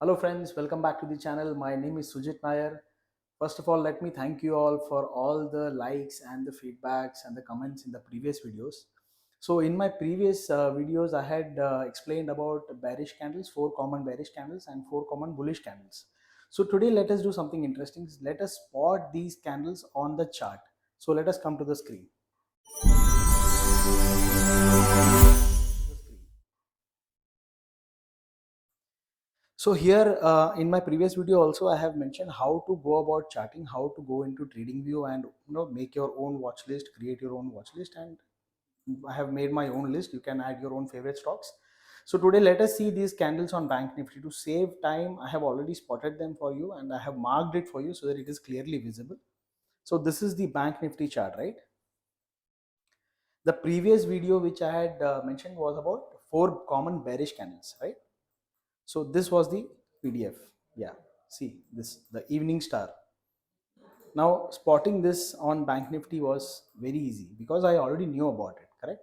Hello friends, welcome back to the channel. My name is Sujit Nair. First of all, let me thank you all for all the likes and the feedbacks and the comments in the previous videos. So in my previous videos, I had explained about bearish candles, 4 common bearish candles and 4 common bullish candles. So today let us do something interesting. Let us spot these candles on the chart. So let us come to the screen. So here in my previous video also I have mentioned how to go about charting, how to go into trading view and make your own watch list, create your own watch list, and I have made my own list. You can add your own favorite stocks. So today let us see these candles on Bank Nifty. To save time, I have already spotted them for you and I have marked it for you so that it is clearly visible. So this is the Bank Nifty chart, right? The previous video which I had mentioned was about 4 common bearish candles, right? So this was the PDF. Yeah, see this, the evening star. Now spotting this on Bank Nifty was very easy because I already knew about it, correct?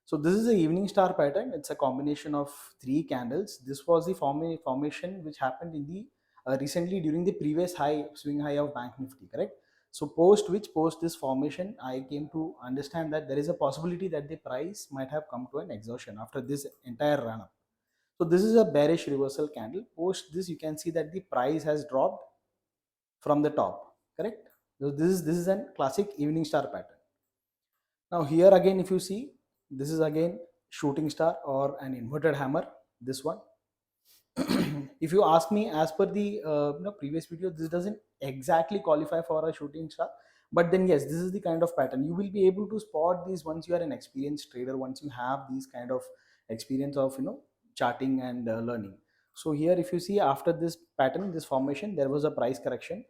So this is the evening star pattern. It's a combination of 3 candles. This was the formation which happened in the recently during the previous high, swing high of Bank Nifty, correct? So post this formation, I came to understand that there is a possibility that the price might have come to an exhaustion after this entire run up. So this is a bearish reversal candle. Post this, you can see that the price has dropped from the top, correct? So this is a classic evening star pattern. Now here again, if you see, this is again shooting star or an inverted hammer. This one. If you ask me, as per the previous video, this doesn't exactly qualify for a shooting star, but then yes, this is the kind of pattern you will be able to spot these once you are an experienced trader, once you have these kind of experience of charting and learning. So here if you see, after this pattern, this formation, there was a price correction.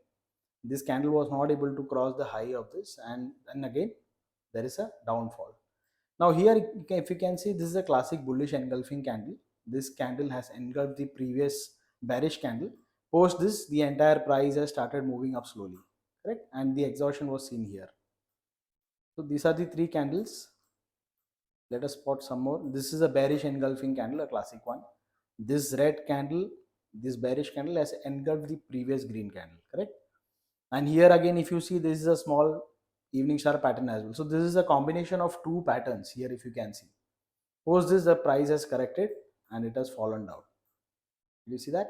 This candle was not able to cross the high of this, and then again there is a downfall. Now here, if you can see, this is a classic bullish engulfing candle. This candle has engulfed the previous bearish candle. Post this, the entire price has started moving up slowly, correct? And the exhaustion was seen here. So these are the 3 candles. Let us spot some more. This is a bearish engulfing candle, a classic one. This red candle, this bearish candle has engulfed the previous green candle, correct? And here again, if you see, this is a small evening star pattern as well. So this is a combination of 2 patterns here, if you can see. Post this, the price has corrected and it has fallen down. Do you see that?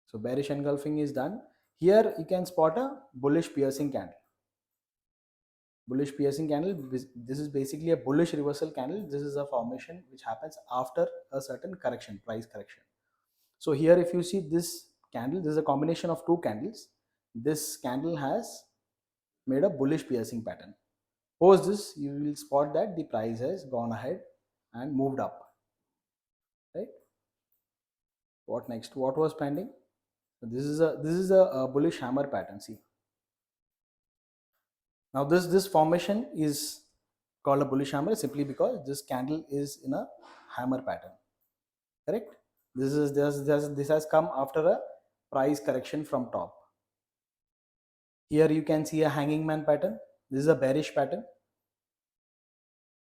So bearish engulfing is done. Here you can spot a bullish piercing candle. Bullish piercing candle, this is basically a bullish reversal candle. This is a formation which happens after a certain correction, price correction. So here if you see this candle, this is a combination of 2 candles. This candle has made a bullish piercing pattern. Post this, you will spot that the price has gone ahead and moved up, right? What next? What was pending? So this is a bullish hammer pattern. See, now this formation is called a bullish hammer simply because this candle is in a hammer pattern, correct? This has come after a price correction from top. Here you can see a hanging man pattern. This is a bearish pattern.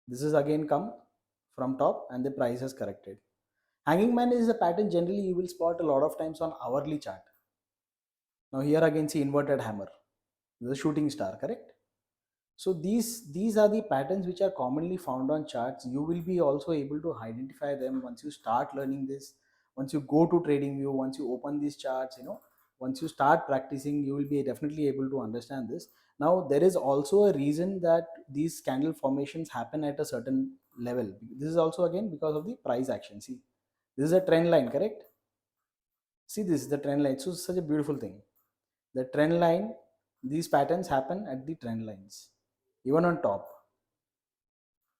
This is again come from top and the price has corrected. Hanging man is a pattern generally you will spot a lot of times on hourly chart. Now here again see inverted hammer, the shooting star, correct? So these are the patterns which are commonly found on charts. You will be also able to identify them once you start learning this. Once you go to trading view, once you open these charts, once you start practicing, you will be definitely able to understand this. Now there is also a reason that these candle formations happen at a certain level. This is also again because of the price action. See, this is a trend line, correct? See, this is the trend line. So such a beautiful thing. The trend line, these patterns happen at the trend lines, even on top.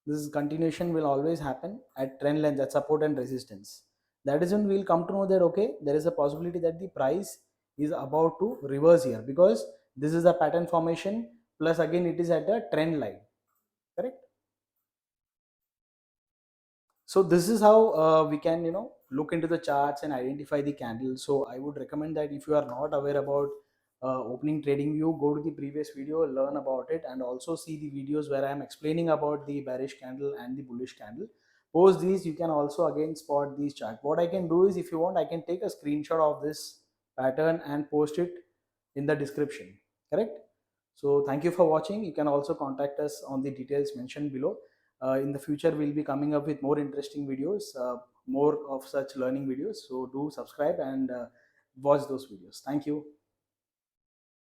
This continuation will always happen at trend lines, at support and resistance. That is when we'll come to know that okay, there is a possibility that the price is about to reverse here, because this is a pattern formation plus again it is at a trend line, correct? So this is how we can look into the charts and identify the candle. So I would recommend that if you are not aware about opening trading view, go to the previous video, learn about it, and also see the videos where I am explaining about the bearish candle and the bullish candle. post these, you can also again spot these chart. What I can do is, if you want, I can take a screenshot of this pattern and post it in the description, correct? So thank you for watching. You can also contact us on the details mentioned below. In the future we'll be coming up with more interesting videos, more of such learning videos, so do subscribe and watch those videos. Thank you.